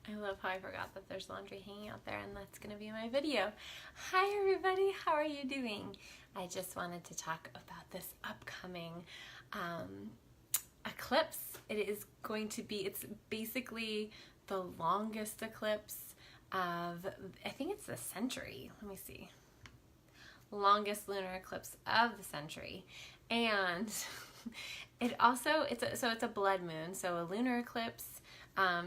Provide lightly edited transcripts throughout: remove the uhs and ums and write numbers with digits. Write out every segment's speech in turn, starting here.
I love how I forgot that there's laundry hanging out there, and that's going to be my video. Hi everybody, how are you doing? I just wanted to talk about this upcoming eclipse. It's basically the longest eclipse of, I think it's the century. Let me see. Longest lunar eclipse of the century. And it's a blood moon. So a lunar eclipse,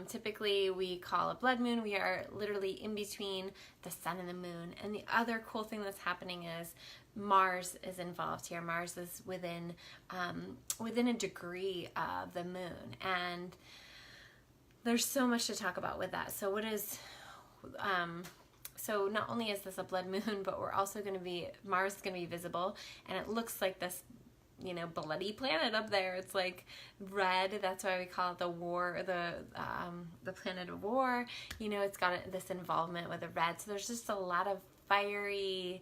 typically we call a blood moon. We are literally in between the sun and the moon. And the other cool thing that's happening is Mars is involved here. Mars is within a degree of the moon, and there's so much to talk about with that. So so not only is this a blood moon, but Mars is going to be visible, and it looks like this, bloody planet up there. It's like red. That's why we call it the planet of war. It's got this involvement with the red. So there's just a lot of fiery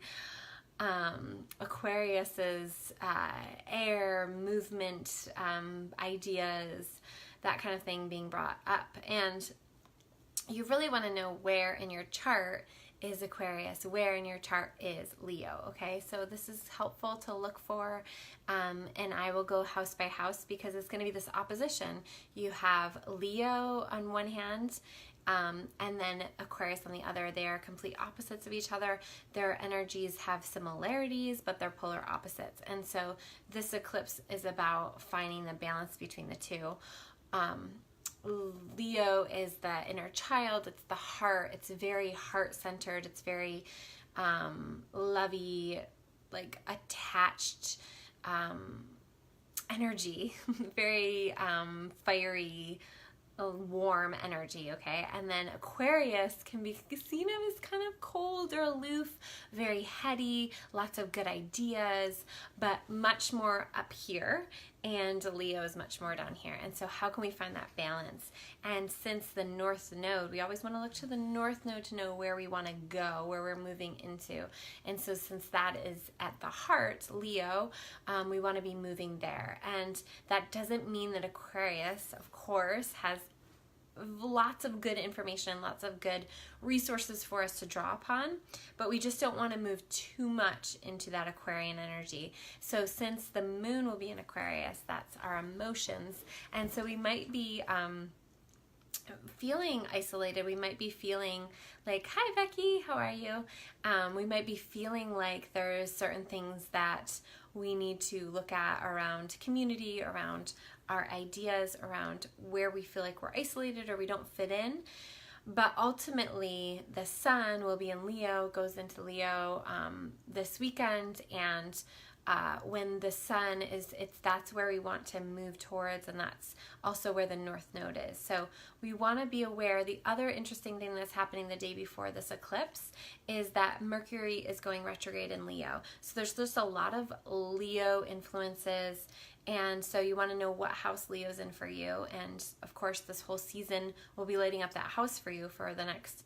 Aquarius's air movement, ideas, that kind of thing being brought up. And you really want to know where in your chart is Aquarius, where in your chart is Leo, okay? So this is helpful to look for, and I will go house by house because it's going to be this opposition. You have Leo on one hand, and then Aquarius on the other. They are complete opposites of each other. Their energies have similarities, but they're polar opposites. And so this eclipse is about finding the balance between the two. Leo is the inner child. It's the heart. It's very heart-centered. It's very lovey, like attached energy, very fiery, warm energy, okay? And then Aquarius can be seen as kind of cold or aloof, very heady, lots of good ideas, but much more up here, and Leo is much more down here. And so how can we find that balance? And since the North Node, we always want to look to the North Node to know where we want to go, where we're moving into. And so since that is at the heart, Leo, we want to be moving there. And that doesn't mean that Aquarius, of course, has lots of good information, lots of good resources for us to draw upon, but we just don't want to move too much into that Aquarian energy. So since the moon will be in Aquarius, that's our emotions, and so we might be feeling isolated. We might be feeling like, hi Becky, how are you? We might be feeling like there's certain things that we need to look at around community, around our ideas, around where we feel like we're isolated or we don't fit in. But ultimately, the sun will be in Leo, goes into Leo this weekend, and when the sun that's where we want to move towards, and that's also where the North Node is. So we want to be aware. The other interesting thing that's happening the day before this eclipse is that Mercury is going retrograde in Leo. So there's just a lot of Leo influences, and so you want to know what house Leo's in for you. And of course, this whole season will be lighting up that house for you for the next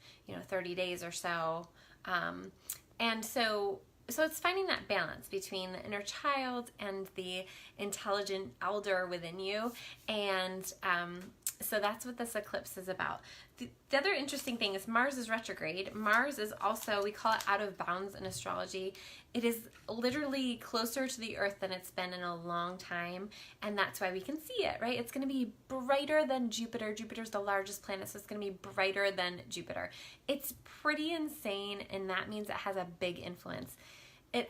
30 days or so. And so it's finding that balance between the inner child and the intelligent elder within you. And so that's what this eclipse is about. The other interesting thing is Mars is retrograde. Mars is also, we call it out of bounds in astrology. It is literally closer to the Earth than it's been in a long time, and that's why we can see it, right? It's going to be brighter than Jupiter. Jupiter's the largest planet, so it's going to be brighter than Jupiter. It's pretty insane, and that means it has a big influence. It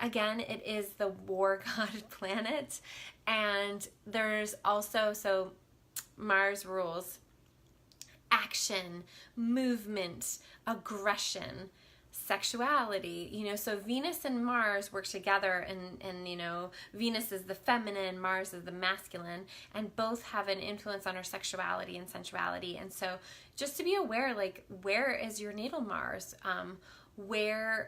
is the war god planet, and there's also, so Mars rules action, movement, aggression, sexuality, so Venus and Mars work together, and Venus is the feminine, Mars is the masculine, and both have an influence on our sexuality and sensuality. And so just to be aware, like, where is your natal Mars?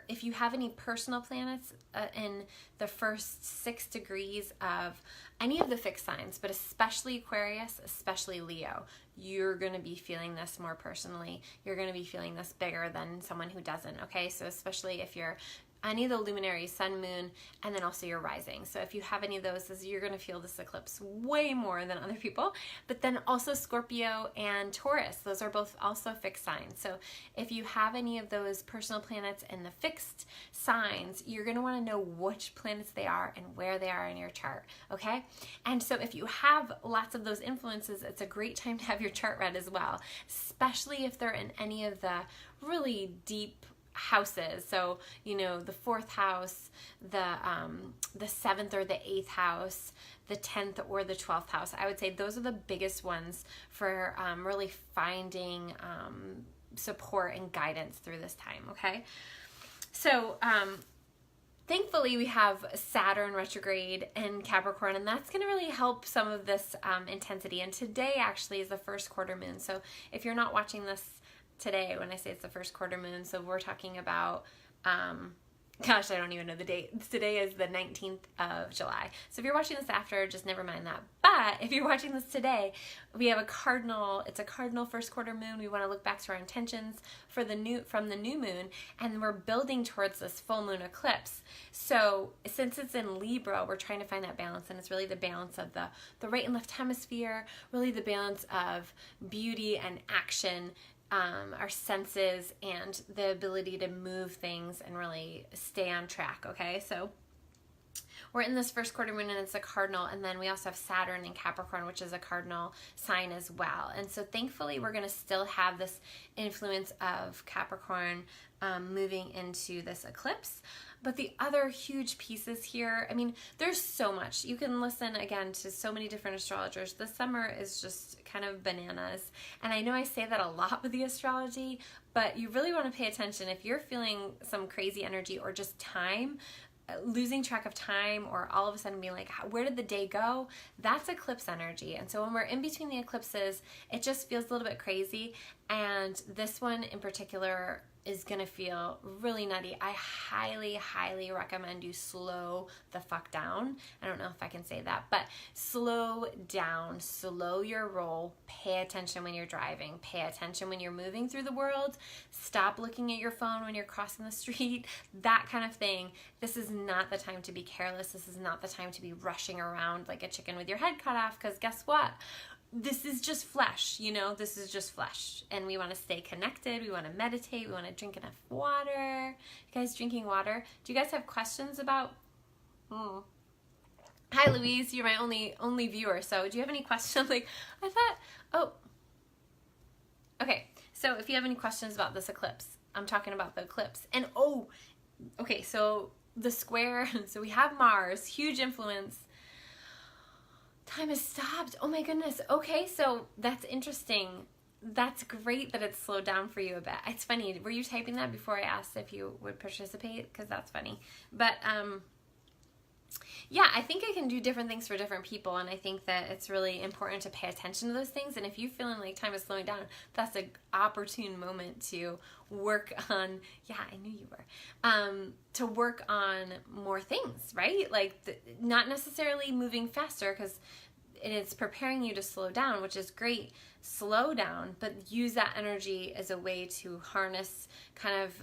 If you have any personal planets in the first 6 degrees of any of the fixed signs, but especially Aquarius, especially Leo, you're going to be feeling this more personally. You're going to be feeling this bigger than someone who doesn't, okay? So especially if you're any of the luminaries, sun, moon, and then also your rising. So if you have any of those, you're going to feel this eclipse way more than other people. But then also Scorpio and Taurus, those are both also fixed signs. So if you have any of those personal planets in the fixed signs, you're going to want to know which planets they are and where they are in your chart, okay? And so if you have lots of those influences, it's a great time to have your chart read as well, especially if they're in any of the really deep houses. So, you know, the 4th house, the 7th or the 8th house, the 10th or the 12th house. I would say those are the biggest ones for really finding support and guidance through this time, okay? So, thankfully, we have Saturn retrograde in Capricorn, and that's going to really help some of this intensity. And today actually is the first quarter moon. So if you're not watching this today, when I say it's the first quarter moon, so we're talking about, gosh, I don't even know the date. Today is the 19th of July. So if you're watching this after, just never mind that. But if you're watching this today, we have it's a cardinal first quarter moon. We want to look back to our intentions from the new moon, and we're building towards this full moon eclipse. So since it's in Libra, we're trying to find that balance, and it's really the balance of the right and left hemisphere, really the balance of beauty and action, our senses, and the ability to move things and really stay on track, okay? So we're in this first quarter moon, and it's a cardinal, and then we also have Saturn in Capricorn, which is a cardinal sign as well. And so thankfully, we're going to still have this influence of Capricorn moving into this eclipse. But the other huge pieces here, I mean, there's so much. You can listen, again, to so many different astrologers. The summer is just kind of bananas. And I know I say that a lot with the astrology, but you really want to pay attention. If you're feeling some crazy energy or just time, losing track of time, or all of a sudden being like, where did the day go? That's eclipse energy. And so when we're in between the eclipses, it just feels a little bit crazy. And this one in particular is going to feel really nutty. I highly, highly recommend you slow the fuck down. I don't know if I can say that, but slow down, slow your roll, pay attention when you're driving, pay attention when you're moving through the world, stop looking at your phone when you're crossing the street, that kind of thing. This is not the time to be careless. This is not the time to be rushing around like a chicken with your head cut off, because guess what? This is just flesh, you know, this is just flesh. And we want to stay connected. We want to meditate. We want to drink enough water. You guys drinking water? Do you guys have questions about? Hi, Louise. You're my only viewer. So do you have any questions? Like, I thought, okay. So if you have any questions about this eclipse, I'm talking about the eclipse. And okay. So the square, so we have Mars, huge influence. Time has stopped. Oh my goodness. Okay, so that's interesting. That's great that it's slowed down for you a bit. It's funny. Were you typing that before I asked if you would participate? Because that's funny. But yeah, I think I can do different things for different people, and I think that it's really important to pay attention to those things. And if you're feeling like time is slowing down, that's an opportune moment to work on, yeah, I knew you were, to work on more things, right? Like not necessarily moving faster, because it's preparing you to slow down, which is great. Slow down, but use that energy as a way to harness kind of,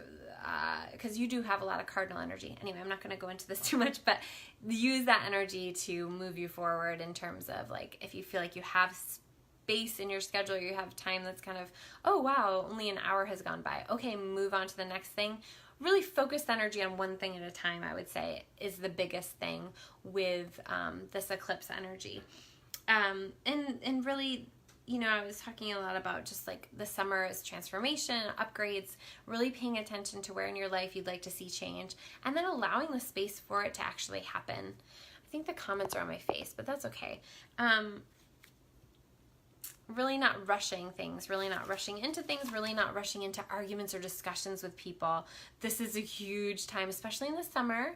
because you do have a lot of cardinal energy. Anyway, I'm not going to go into this too much, but use that energy to move you forward in terms of, like, if you feel like you have space in your schedule, you have time that's kind of, oh wow, only an hour has gone by. Okay, move on to the next thing. Really focused energy on one thing at a time, I would say, is the biggest thing with this eclipse energy. And really, you know, I was talking a lot about just like the summer is transformation, upgrades, really paying attention to where in your life you'd like to see change, and then allowing the space for it to actually happen. I think the comments are on my face, but that's okay. Really not rushing things, really not rushing into things, really not rushing into arguments or discussions with people. This is a huge time, especially in the summer,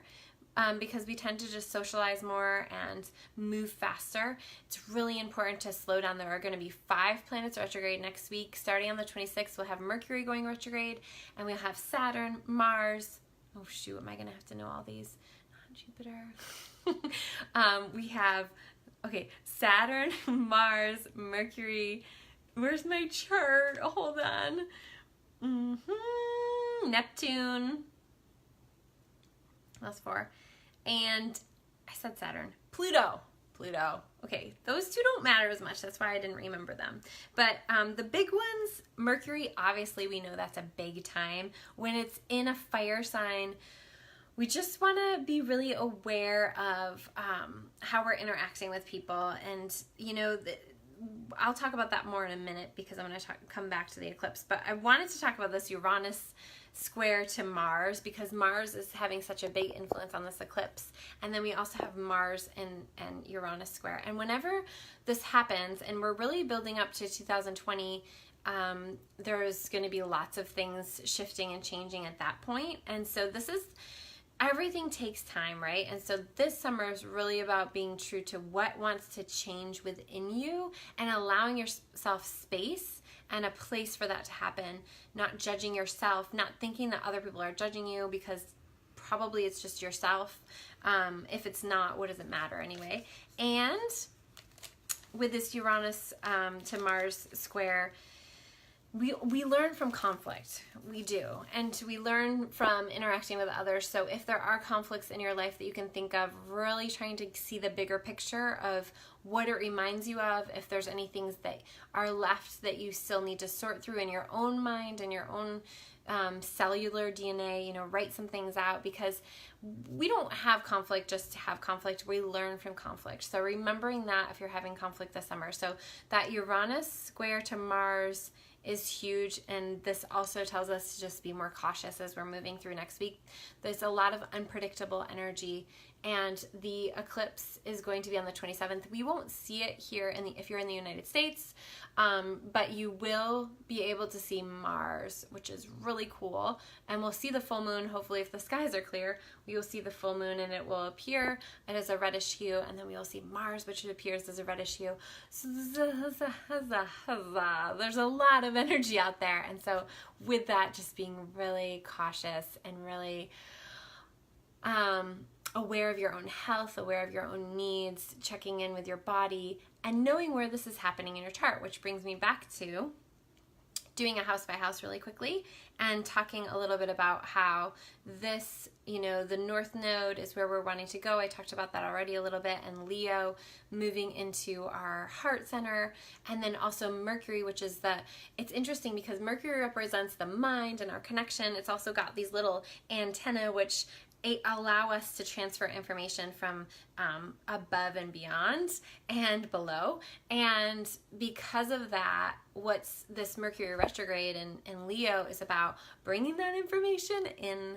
because we tend to just socialize more and move faster. It's really important to slow down. There are going to be 5 planets retrograde next week. Starting on the 26th, we'll have Mercury going retrograde, and we'll have Saturn, Mars. Oh shoot, am I going to have to know all these? Not Jupiter. We have, okay, Saturn, Mars, Mercury. Where's my chart? Hold on. Neptune. That's 4. And I said Saturn. Pluto. Okay, those two don't matter as much. That's why I didn't remember them. But the big ones, Mercury, obviously we know that's a big time. When it's in a fire sign, we just want to be really aware of how we're interacting with people. And, you know, I'll talk about that more in a minute because I'm going to come back to the eclipse. But I wanted to talk about this Uranus square to Mars because Mars is having such a big influence on this eclipse. And then we also have Mars and Uranus square. And whenever this happens, and we're really building up to 2020, there's going to be lots of things shifting and changing at that point. And so everything takes time, right? And so this summer is really about being true to what wants to change within you and allowing yourself space and a place for that to happen, not judging yourself, not thinking that other people are judging you because probably it's just yourself. If it's not, what does it matter anyway? And with this Uranus to Mars square, we learn from conflict. We do. And we learn from interacting with others. So if there are conflicts in your life that you can think of, really trying to see the bigger picture of what it reminds you of, if there's any things that are left that you still need to sort through in your own mind and your own cellular DNA, you know, write some things out because we don't have conflict just to have conflict. We learn from conflict. So remembering that if you're having conflict this summer. So that Uranus square to Mars is huge, and this also tells us to just be more cautious as we're moving through next week. There's a lot of unpredictable energy, and the eclipse is going to be on the 27th. We won't see it here if you're in the United States, but you will be able to see Mars, which is really cool. And we'll see the full moon. Hopefully, if the skies are clear, we will see the full moon, and it will appear as a reddish hue. And then we will see Mars, which appears as a reddish hue. So there's a lot of energy out there. And so with that, just being really cautious and really aware of your own health, aware of your own needs, checking in with your body, and knowing where this is happening in your chart, which brings me back to doing a house by house really quickly and talking a little bit about how this, you know, the North Node is where we're wanting to go. I talked about that already a little bit, and Leo moving into our heart center, and then also Mercury, which is it's interesting because Mercury represents the mind and our connection. It's also got these little antennae which allow us to transfer information from above and beyond and below. And because of that, what's this Mercury retrograde in Leo is about bringing that information in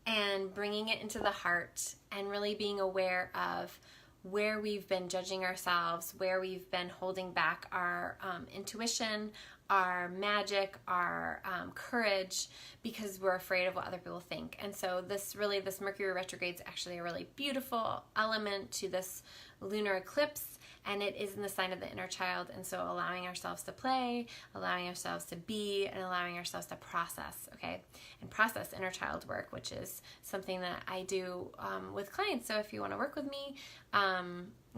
and bringing it into the heart and really being aware of where we've been judging ourselves, where we've been holding back our intuition, our magic, our courage, because we're afraid of what other people think. And so this Mercury retrograde is actually a really beautiful element to this lunar eclipse, and it is in the sign of the inner child. And so allowing ourselves to play, allowing ourselves to be, and allowing ourselves to process, okay? And process inner child work, which is something that I do with clients. So if you want to work with me,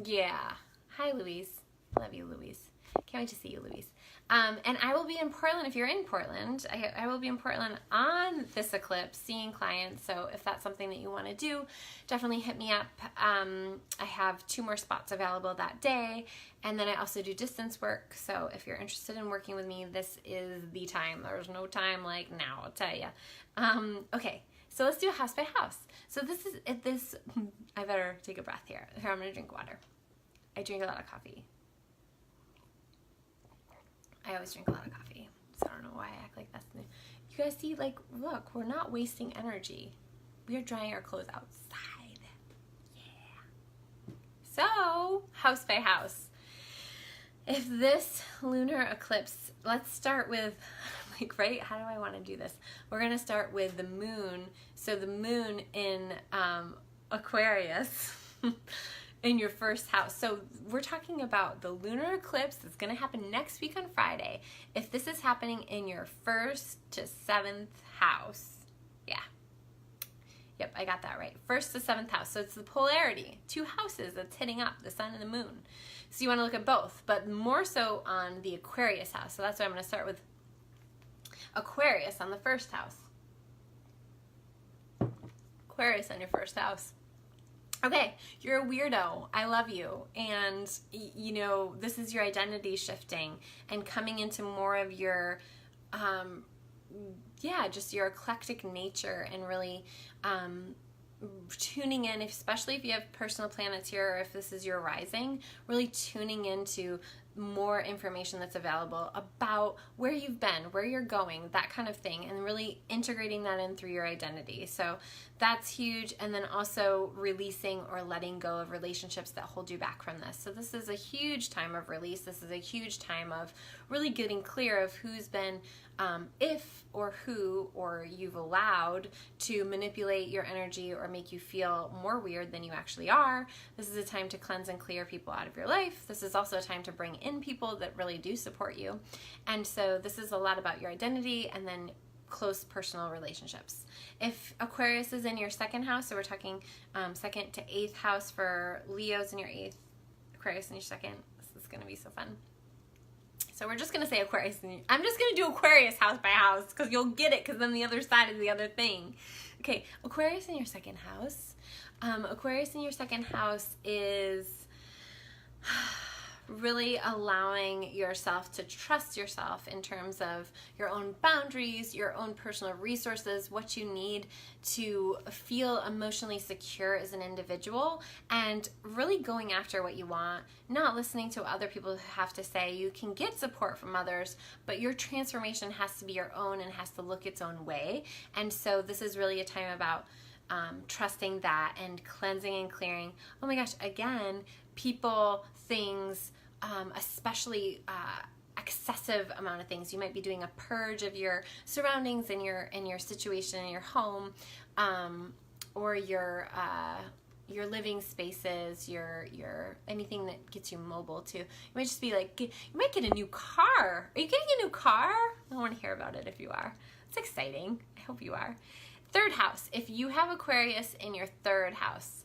yeah. Hi, Louise. Love you, Louise. Can't wait to see you, Louise. And I will be in Portland. If you're in Portland, I will be in Portland on this eclipse seeing clients. So if that's something that you want to do, definitely hit me up. I have 2 more spots available that day. And then I also do distance work. So if you're interested in working with me, this is the time. There's no time like now, I'll tell you. Okay, so let's do a house by house. So I better take a breath here. Here, I'm going to drink water. I drink a lot of coffee. I always drink a lot of coffee, so I don't know why I act like that's new. You guys see, like, look, we're not wasting energy. We are drying our clothes outside. Yeah. So, house by house. If this lunar eclipse, let's start with, like, right, how do I want to do this? We're going to start with the moon. So the moon in Aquarius in your first house. So we're talking about the lunar eclipse that's going to happen next week on Friday. If this is happening in your 1st to 7th house, yeah. Yep, I got that right. 1st to 7th house. So it's the polarity, 2 houses that's hitting up, the sun and the moon. So you want to look at both, but more so on the Aquarius house. So that's why I'm going to start with Aquarius on the 1st house. Aquarius on your first house. Okay, you're a weirdo. I love you. And, you know, this is your identity shifting and coming into more of your, just your eclectic nature, and really tuning in, especially if you have personal planets here, or if this is your rising, really tuning into more information that's available about where you've been, where you're going, that kind of thing, and really integrating that in through your identity. So that's huge. And then also releasing or letting go of relationships that hold you back from this. So this is a huge time of release. This is a huge time of really getting clear of who's been, if or who or you've allowed to manipulate your energy or make you feel more weird than you actually are. This is a time to cleanse and clear people out of your life. This is also a time to bring in people that really do support you. And so this is a lot about your identity and then close personal relationships. If Aquarius is in your second house, so we're talking second to eighth house for Leos in your eighth, Aquarius in your second, this is going to be so fun. So we're just going to say Aquarius. I'm just going to do Aquarius house by house because you'll get it, because then the other side is the other thing. Okay, Aquarius in your second house. Aquarius in your second house is really allowing yourself to trust yourself in terms of your own boundaries, your own personal resources, what you need to feel emotionally secure as an individual, and really going after what you want, not listening to what other people have to say. You can get support from others, but your transformation has to be your own and has to look its own way. And so this is really a time about trusting that and cleansing and clearing. Oh my gosh, again, people, things, especially excessive amount of things. You might be doing a purge of your surroundings and your situation in your home, or your living spaces, your anything that gets you mobile too. You might just be like, you might get a new car. Are you getting a new car? I want to hear about it if you are. It's exciting. I hope you are. Third house. If you have Aquarius in your third house,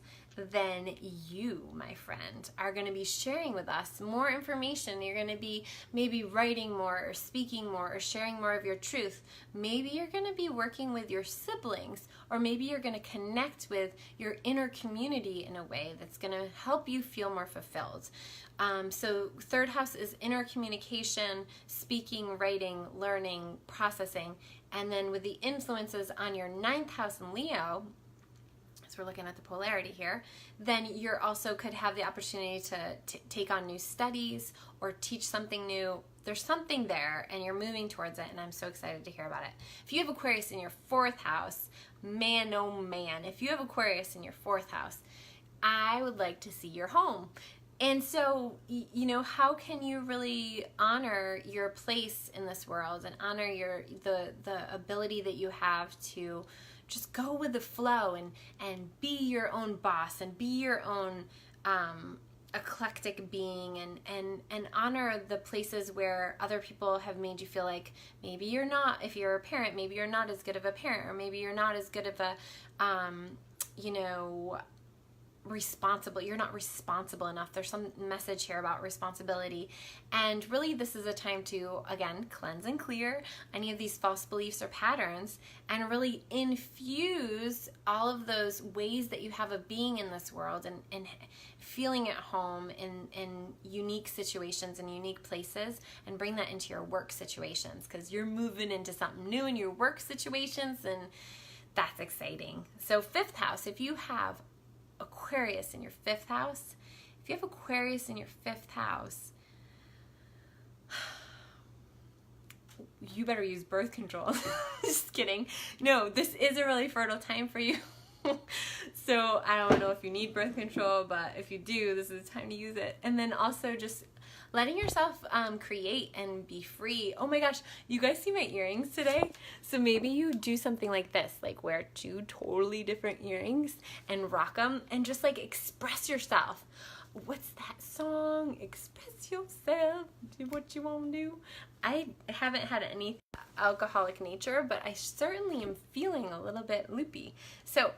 then you, my friend, are going to be sharing with us more information. You're going to be maybe writing more or speaking more or sharing more of your truth. Maybe you're going to be working with your siblings, or maybe you're going to connect with your inner community in a way that's going to help you feel more fulfilled. So third house is inner communication, speaking, writing, learning, processing. And then with the influences on your ninth house in Leo, we're looking at the polarity here, then you're also could have the opportunity to take on new studies or teach something new. There's something there and you're moving towards it, and I'm so excited to hear about it. If you have Aquarius in your fourth house, man, oh man, if you have Aquarius in your fourth house, I would like to see your home. And so, you know, how can you really honor your place in this world and honor the ability that you have to just go with the flow and be your own boss and be your own eclectic being, and honor the places where other people have made you feel like maybe you're not, if you're a parent, maybe you're not as good of a parent, or maybe you're not as good of a, responsible, you're not responsible enough. There's some message here about responsibility, and really this is a time to, again, cleanse and clear any of these false beliefs or patterns, and really infuse all of those ways that you have of being in this world and feeling at home in unique situations and unique places, and bring that into your work situations, because you're moving into something new in your work situations, and that's exciting. So fifth house, if you have Aquarius in your fifth house, if you have Aquarius in your fifth house, you better use birth control. Just kidding. No, this is a really fertile time for you. So I don't know if you need birth control, but if you do, this is the time to use it. And then also just letting yourself create and be free. Oh my gosh, you guys see my earrings today? So maybe you do something like this, like wear 2 totally different earrings and rock them and just like express yourself. What's that song? Express yourself, do what you want to do. I haven't had any alcoholic nature, but I certainly am feeling a little bit loopy. So,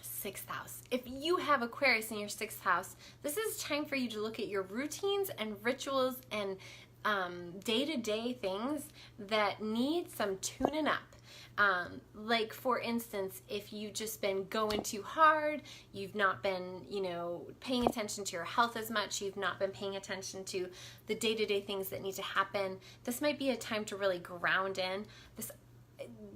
sixth house. If you have Aquarius in your sixth house, this is time for you to look at your routines and rituals and day-to-day things that need some tuning up. Like for instance, if you've just been going too hard, you've not been, paying attention to your health as much, you've not been paying attention to the day-to-day things that need to happen, this might be a time to really ground in.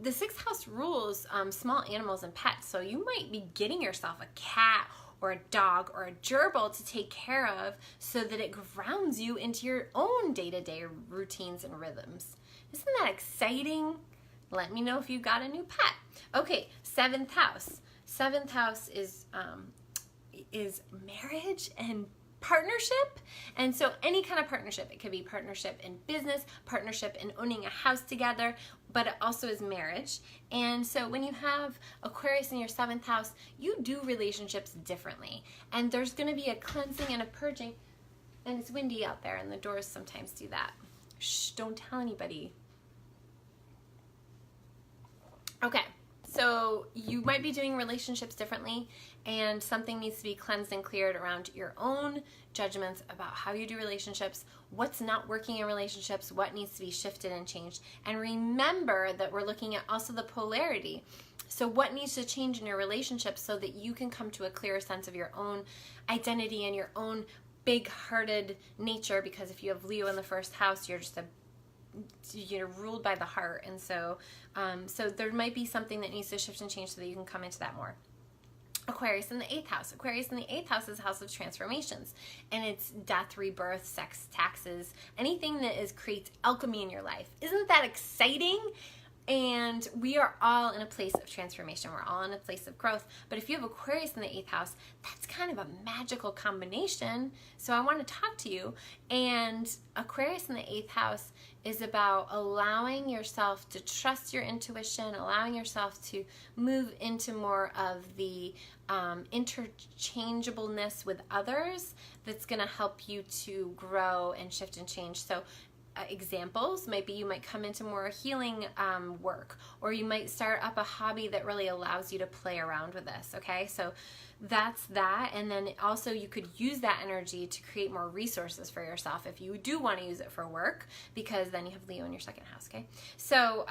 The sixth house rules small animals and pets, so you might be getting yourself a cat or a dog or a gerbil to take care of so that it grounds you into your own day-to-day routines and rhythms. Isn't that exciting? Let me know if you got a new pet. Okay, seventh house. Seventh house is marriage and partnership. And so any kind of partnership. It could be partnership in business, partnership in owning a house together, but it also is marriage. And so when you have Aquarius in your seventh house, you do relationships differently. And there's going to be a cleansing and a purging. And it's windy out there, and the doors sometimes do that. Shh, don't tell anybody. Okay, so you might be doing relationships differently, and something needs to be cleansed and cleared around your own judgments about how you do relationships, what's not working in relationships, what needs to be shifted and changed. And remember that we're looking at also the polarity. So what needs to change in your relationship so that you can come to a clearer sense of your own identity and your own big-hearted nature, because if you have Leo in the first house, you're just ruled by the heart. And so so there might be something that needs to shift and change so that you can come into that more. Aquarius in the eighth house. Aquarius in the eighth house is a house of transformations, and it's death, rebirth, sex, taxes, anything that creates alchemy in your life. Isn't that exciting? And we are all in a place of transformation. We're all in a place of growth. But if you have Aquarius in the eighth house, that's kind of a magical combination. So I want to talk to you. And Aquarius in the eighth house is about allowing yourself to trust your intuition, allowing yourself to move into more of the interchangeableness with others that's going to help you to grow and shift and change. So examples might be you might come into more healing work, or you might start up a hobby that really allows you to play around with this. Okay, so that's that. And then also you could use that energy to create more resources for yourself if you do want to use it for work, because then you have Leo in your second house. Okay, so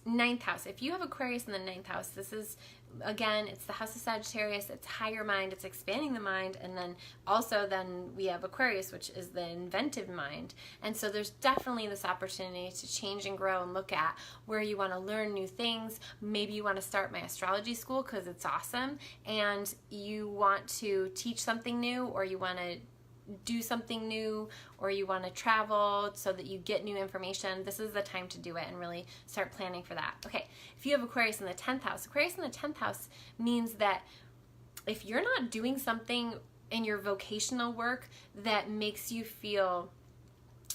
ninth house. If you have Aquarius in the ninth house, this is, again, it's the house of Sagittarius, it's higher mind, it's expanding the mind, and then also then we have Aquarius, which is the inventive mind. And so there's definitely this opportunity to change and grow and look at where you want to learn new things. Maybe you want to start my astrology school because it's awesome, and you want to teach something new, or you want to do something new, or you want to travel so that you get new information. This is the time to do it and really start planning for that. Okay, if you have Aquarius in the 10th house, Aquarius in the 10th house means that if you're not doing something in your vocational work that makes you feel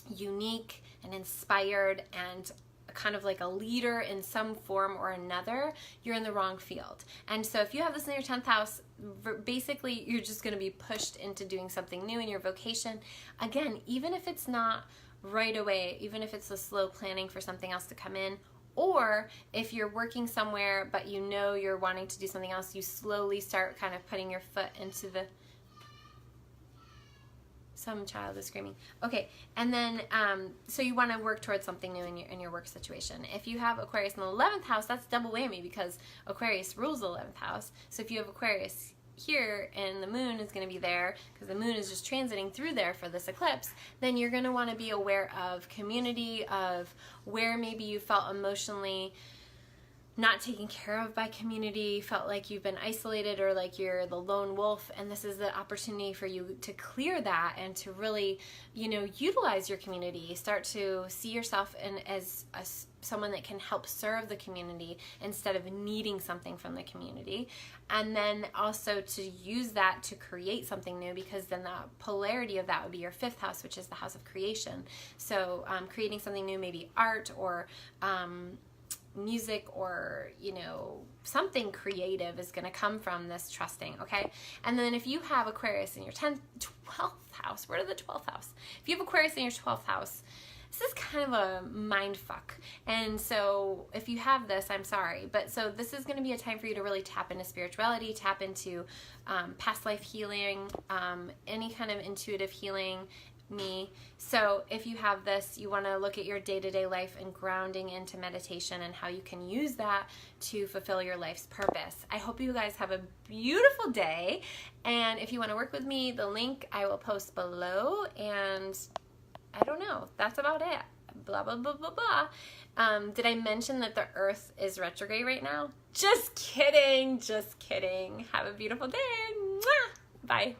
unique and inspired and kind of like a leader in some form or another, you're in the wrong field. And so if you have this in your 10th house, basically you're just going to be pushed into doing something new in your vocation. Again, even if it's not right away, even if it's a slow planning for something else to come in, or if you're working somewhere but you know you're wanting to do something else, you slowly start kind of putting your foot into the... Some child is screaming. Okay, and then so you want to work towards something new in your work situation. If you have Aquarius in the 11th house, that's double whammy because Aquarius rules the 11th house. So if you have Aquarius here and the moon is going to be there because the moon is just transiting through there for this eclipse, then you're going to want to be aware of community, of where maybe you felt emotionally not taken care of by community, felt like you've been isolated or like you're the lone wolf, and this is the opportunity for you to clear that and to really, utilize your community. Start to see yourself as someone that can help serve the community instead of needing something from the community. And then also to use that to create something new, because then the polarity of that would be your 5th house, which is the house of creation. So creating something new, maybe art or music or something creative is going to come from this trusting. Okay, and then if you have Aquarius in your 12th house, where did the 12th house? If you have Aquarius in your 12th house, this is kind of a mind fuck. And so if you have this, I'm sorry, but so this is going to be a time for you to really tap into spirituality, tap into past life healing, any kind of intuitive healing, me. So if you have this, you want to look at your day-to-day life and grounding into meditation and how you can use that to fulfill your life's purpose. I hope you guys have a beautiful day. And if you want to work with me, the link I will post below. And I don't know, that's about it. Blah, blah, blah, blah, blah. Did I mention that the Earth is retrograde right now? Just kidding, just kidding. Have a beautiful day. Mwah! Bye.